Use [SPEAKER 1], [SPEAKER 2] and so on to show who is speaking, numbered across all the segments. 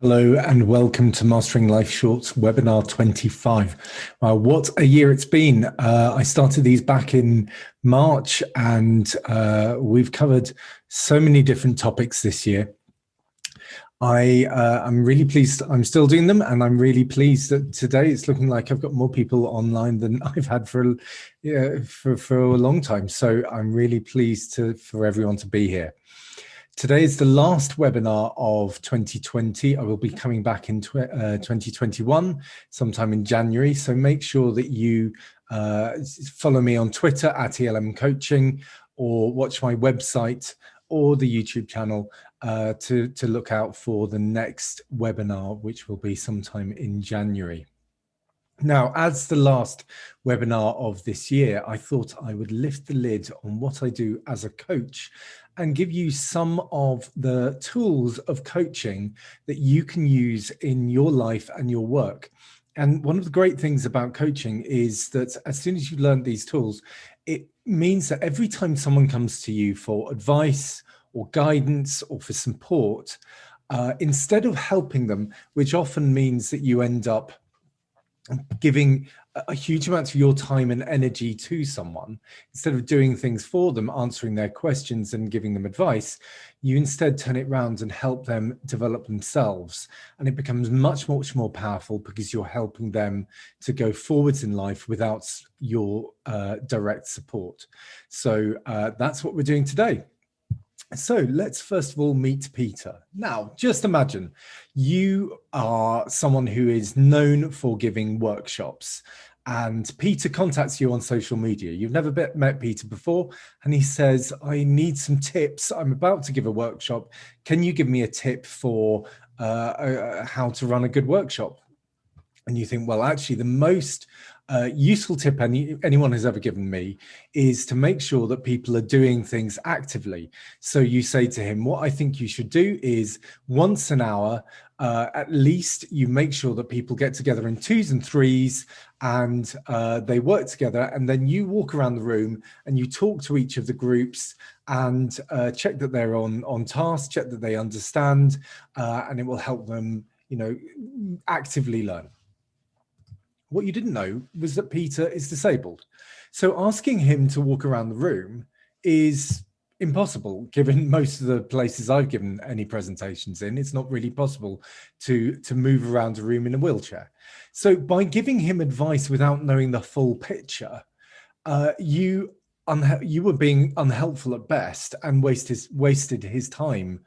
[SPEAKER 1] Hello and welcome to Mastering Life Shorts webinar 25. What a year it's been. I started these back in March and we've covered so many different topics this year. I'm really pleased I'm still doing them, and I'm really pleased that today it's looking like I've got more people online than I've had for a long time. So I'm really pleased for everyone to be here. Today is the last webinar of 2020. I will be coming back in 2021, sometime in January. So make sure that you follow me on Twitter at ELM Coaching, or watch my website or the YouTube channel to look out for the next webinar, which will be sometime in January. Now, as the last webinar of this year, I thought I would lift the lid on what I do as a coach and give you some of the tools of coaching that you can use in your life and your work. And one of the great things about coaching is that as soon as you learn these tools, it means that every time someone comes to you for advice or guidance or for support, instead of helping them, which often means that you end up giving a huge amount of your time and energy to someone, instead of doing things for them, answering their questions and giving them advice, you instead turn it around and help them develop themselves. And it becomes much, much more powerful because you're helping them to go forwards in life without your direct support. So that's what we're doing today. So let's first of all meet Peter. Now, just imagine you are someone who is known for giving workshops, and Peter contacts you on social media. You've never met Peter before, and he says, I need some tips. I'm about to give a workshop. Can you give me a tip for how to run a good workshop? And you think, well, actually, the most useful tip anyone has ever given me is to make sure that people are doing things actively. So you say to him, what I think you should do is once an hour, at least you make sure that people get together in twos and threes and they work together. And then you walk around the room and you talk to each of the groups and check that they're on task, check that they understand, and it will help them, actively learn. What you didn't know was that Peter is disabled. So asking him to walk around the room is impossible, given most of the places I've given any presentations in. It's not really possible to move around a room in a wheelchair. So by giving him advice without knowing the full picture, you were being unhelpful at best and wasted his time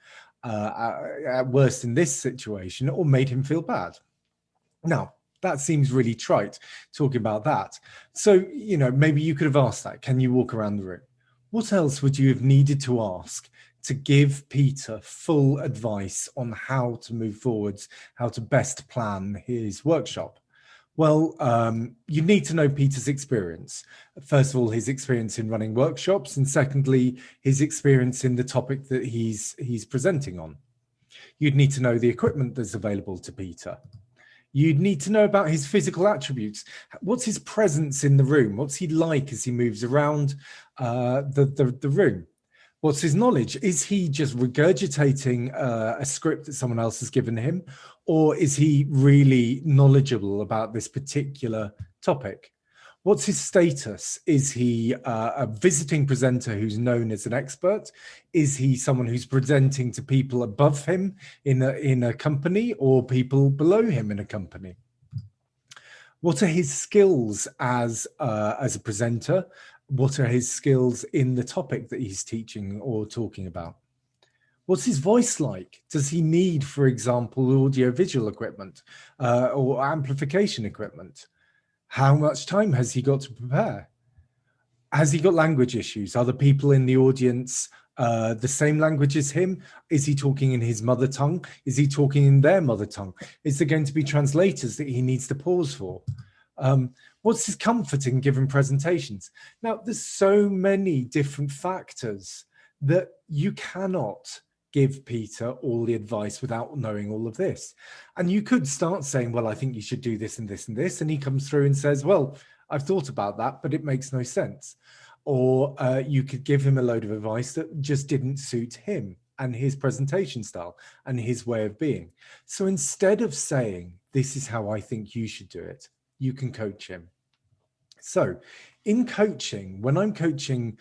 [SPEAKER 1] at worst in this situation, or made him feel bad. Now, that seems really trite, talking about that. So, maybe you could have asked that. Can you walk around the room? What else would you have needed to ask to give Peter full advice on how to move forwards, how to best plan his workshop? Well, you need to know Peter's experience. First of all, his experience in running workshops, and secondly, his experience in the topic that he's presenting on. You'd need to know the equipment that's available to Peter. You'd need to know about his physical attributes. What's his presence in the room? What's he like as he moves around the room? What's his knowledge? Is he just regurgitating a script that someone else has given him? Or is he really knowledgeable about this particular topic? What's his status? Is he a visiting presenter who's known as an expert? Is he someone who's presenting to people above him in a company, or people below him in a company? What are his skills as a presenter? What are his skills in the topic that he's teaching or talking about? What's his voice like? Does he need, for example, audio-visual equipment or amplification equipment? How much time has he got to prepare? Has he got language issues? Are the people in the audience the same language as him? Is he talking in his mother tongue? Is he talking in their mother tongue? Is there going to be translators that he needs to pause for? What's his comfort in giving presentations? Now, there's so many different factors that you cannot give Peter all the advice without knowing all of this. And you could start saying, well, I think you should do this and this and this. And he comes through and says, well, I've thought about that, but it makes no sense. Or you could give him a load of advice that just didn't suit him. and his presentation style and his way of being. So instead of saying, this is how I think you should do it, you can coach him. So in coaching, when I'm coaching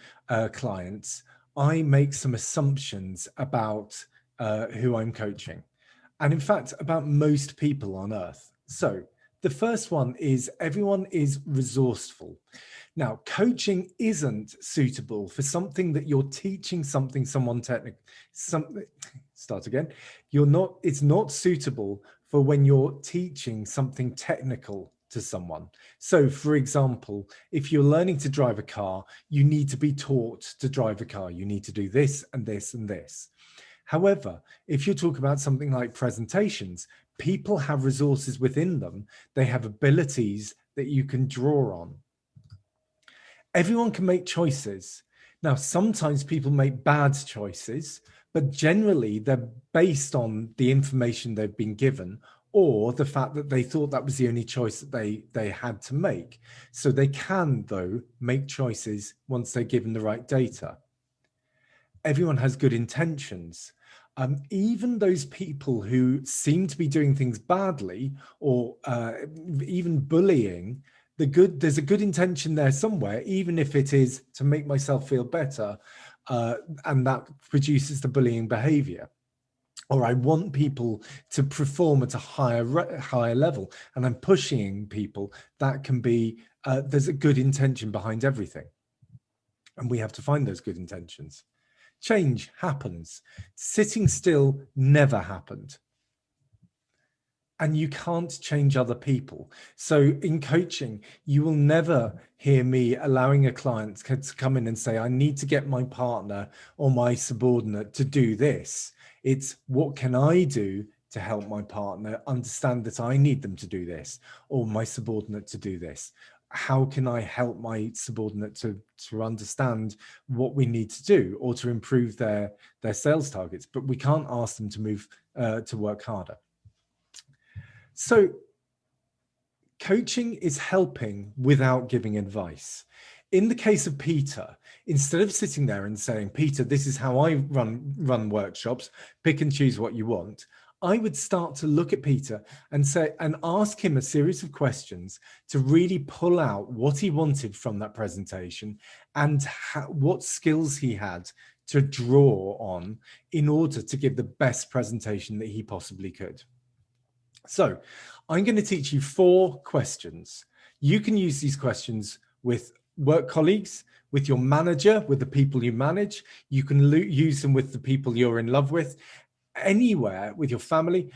[SPEAKER 1] clients, I make some assumptions about who I'm coaching. And in fact, about most people on earth. So the first one is everyone is resourceful. Now, coaching isn't suitable for something that you're teaching someone technical, start again. It's not suitable for when you're teaching something technical to someone. So for example, if you're learning to drive a car, you need to be taught to drive a car. You need to do this and this and this. However, if you talk about something like presentations, people have resources within them. They have abilities that you can draw on. Everyone can make choices. Now, sometimes people make bad choices, but generally they're based on the information they've been given or the fact that they thought that was the only choice that they had to make. So they can, though, make choices once they're given the right data. Everyone has good intentions. Even those people who seem to be doing things badly or even bullying, there's a good intention there somewhere, even if it is to make myself feel better, and that produces the bullying behavior. Or I want people to perform at a higher level, and I'm pushing people. That can be, there's a good intention behind everything. And we have to find those good intentions. Change happens. Sitting still never happened. And you can't change other people. So in coaching, you will never hear me allowing a client to come in and say, I need to get my partner or my subordinate to do this. It's what can I do to help my partner understand that I need them to do this, or my subordinate to do this? How can I help my subordinate to understand what we need to do or to improve their sales targets? But we can't ask them to move to work harder. So coaching is helping without giving advice. In the case of Peter, instead of sitting there and saying, Peter, this is how I run workshops, pick and choose what you want, I would start to look at Peter and ask him a series of questions to really pull out what he wanted from that presentation and what skills he had to draw on in order to give the best presentation that he possibly could. So I'm going to teach you 4 questions. You can use these questions with work colleagues, with your manager, with the people you manage. You can use them with the people you're in love with, anywhere with your family,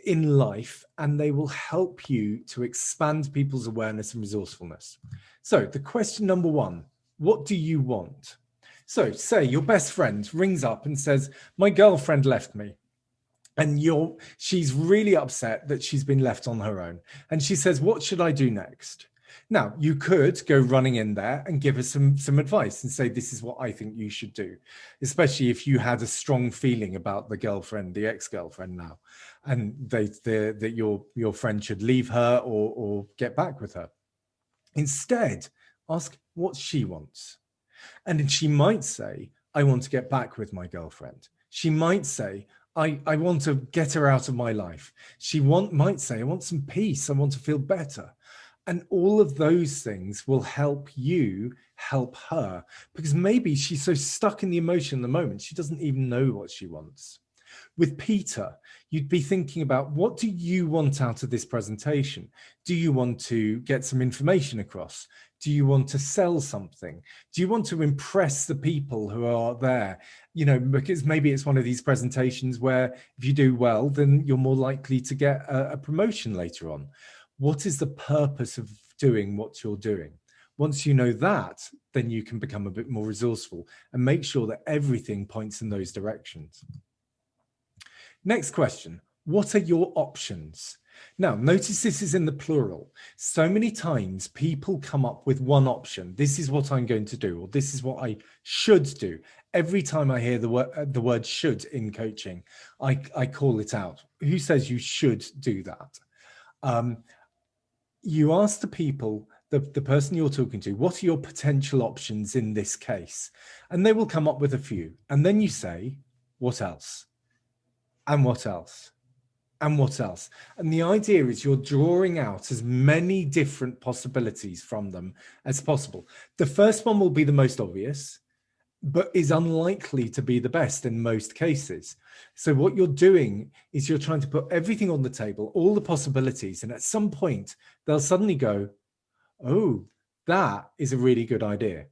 [SPEAKER 1] in life, and they will help you to expand people's awareness and resourcefulness. So the question number 1, what do you want? So say your best friend rings up and says, my girlfriend left me. And she's really upset that she's been left on her own. And she says, what should I do next? Now, you could go running in there and give her some advice and say, this is what I think you should do, especially if you had a strong feeling about the girlfriend, the ex-girlfriend now, and that your friend should leave her or get back with her. Instead, ask what she wants. And then she might say, I want to get back with my girlfriend. She might say, I want to get her out of my life. She might say, I want some peace. I want to feel better. And all of those things will help you help her, because maybe she's so stuck in the emotion in the moment, she doesn't even know what she wants. With Peter, you'd be thinking about, what do you want out of this presentation? Do you want to get some information across? Do you want to sell something? Do you want to impress the people who are there? You know, because maybe it's one of these presentations where if you do well, then you're more likely to get a promotion later on. What is the purpose of doing what you're doing? Once you know that, then you can become a bit more resourceful and make sure that everything points in those directions. Next question, what are your options? Now, notice this is in the plural. So many times people come up with one option. This is what I'm going to do, or this is what I should do. Every time I hear the word should in coaching, I call it out. Who says you should do that? You ask the people, the person you're talking to, what are your potential options in this case? And they will come up with a few. And then you say, what else? And what else? And what else? And the idea is you're drawing out as many different possibilities from them as possible. The first one will be the most obvious, but is unlikely to be the best in most cases. So what you're doing is you're trying to put everything on the table, all the possibilities, and at some point they'll suddenly go, oh, that is a really good idea.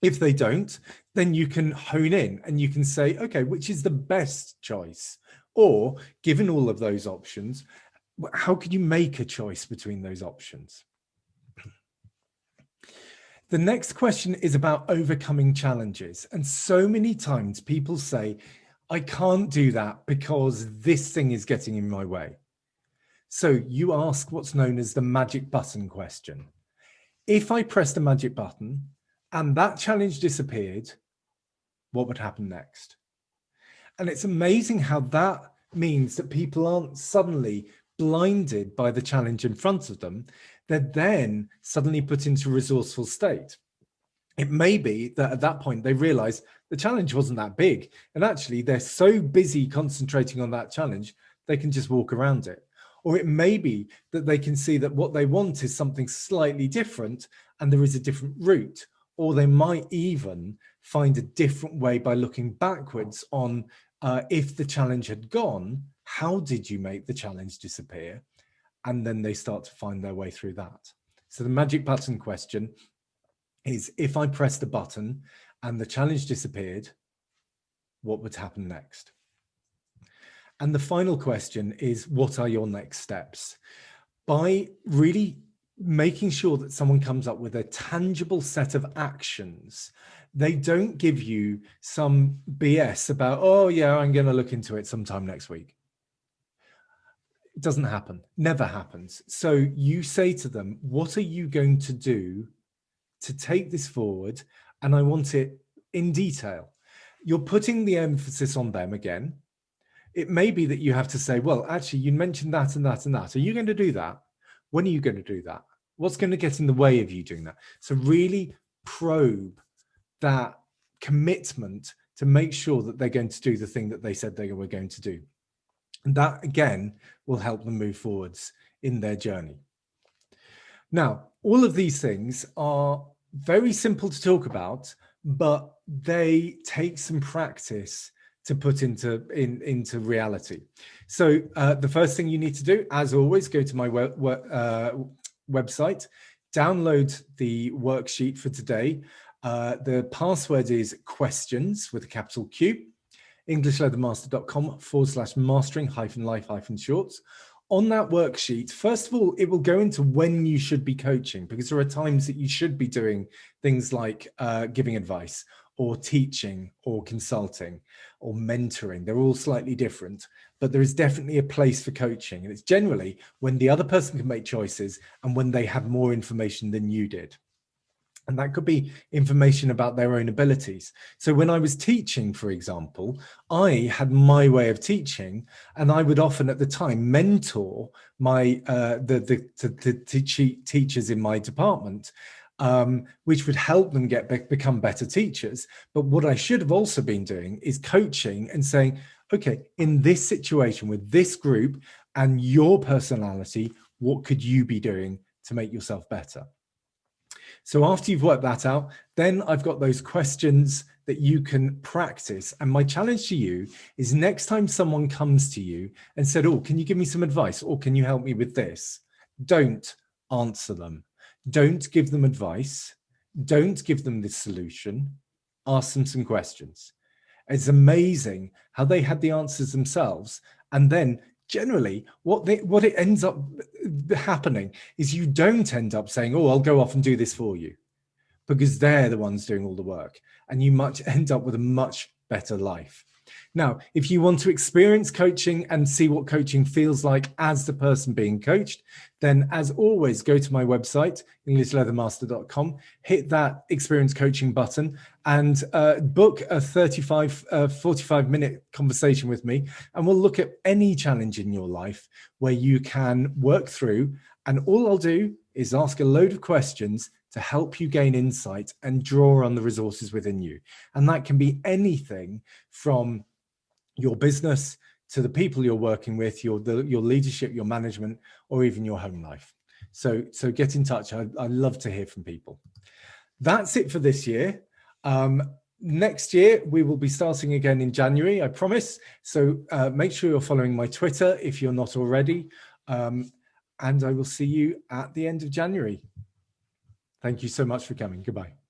[SPEAKER 1] If they don't, then you can hone in and you can say, okay, which is the best choice? Or given all of those options, how could you make a choice between those options? The next question is about overcoming challenges. And so many times people say, I can't do that because this thing is getting in my way. So you ask what's known as the magic button question. If I pressed the magic button and that challenge disappeared, what would happen next? And it's amazing how that means that people aren't suddenly blinded by the challenge in front of them. They're then suddenly put into a resourceful state. It may be that at that point they realize the challenge wasn't that big. And actually they're so busy concentrating on that challenge, they can just walk around it. Or it may be that they can see that what they want is something slightly different and there is a different route. Or they might even find a different way by looking backwards on if the challenge had gone, how did you make the challenge disappear? And then they start to find their way through that. So the magic button question is, if I pressed the button and the challenge disappeared, what would happen next? And the final question is, what are your next steps? By really making sure that someone comes up with a tangible set of actions, they don't give you some BS about, oh yeah, I'm going to look into it sometime next week. It doesn't happen, never happens. So you say to them, what are you going to do to take this forward? And I want it in detail. You're putting the emphasis on them again. It may be that you have to say, well, actually, you mentioned that and that and that. Are you going to do that? When are you going to do that? What's going to get in the way of you doing that? So really probe that commitment to make sure that they're going to do the thing that they said they were going to do. And that, again, will help them move forwards in their journey. Now, all of these things are very simple to talk about, but they take some practice to put into reality. So the first thing you need to do, as always, go to my website, download the worksheet for today. The password is questions with a capital Q, englishleathermaster.com/mastering-life-shorts. On that worksheet, first of all, it will go into when you should be coaching, because there are times that you should be doing things like giving advice or teaching or consulting or mentoring. They're all slightly different, but there is definitely a place for coaching. And it's generally when the other person can make choices and when they have more information than you did. And that could be information about their own abilities. So when I was teaching, for example, I had my way of teaching, and I would often at the time mentor my the teachers in my department, which would help them become better teachers. But what I should have also been doing is coaching and saying, okay, in this situation with this group and your personality, what could you be doing to make yourself better? So after you've worked that out, then I've got those questions that you can practice. And my challenge to you is, next time someone comes to you and said, oh, can you give me some advice? Or can you help me with this? Don't answer them. Don't give them advice. Don't give them this solution. Ask them some questions. It's amazing how they had the answers themselves. And then generally what it ends up happening is you don't end up saying, oh, I'll go off and do this for you, because they're the ones doing all the work, and you might end up with a much better life. Now, if you want to experience coaching and see what coaching feels like as the person being coached, then as always, go to my website, englishleathermaster.com, hit that experience coaching button and book a 45-minute conversation with me. And we'll look at any challenge in your life where you can work through. And all I'll do is ask a load of questions to help you gain insight and draw on the resources within you. And that can be anything from your business, to the people you're working with, your leadership, your management, or even your home life. So get in touch. I love to hear from people. That's it for this year. Next year, we will be starting again in January, I promise. So make sure you're following my Twitter if you're not already. And I will see you at the end of January. Thank you so much for coming. Goodbye.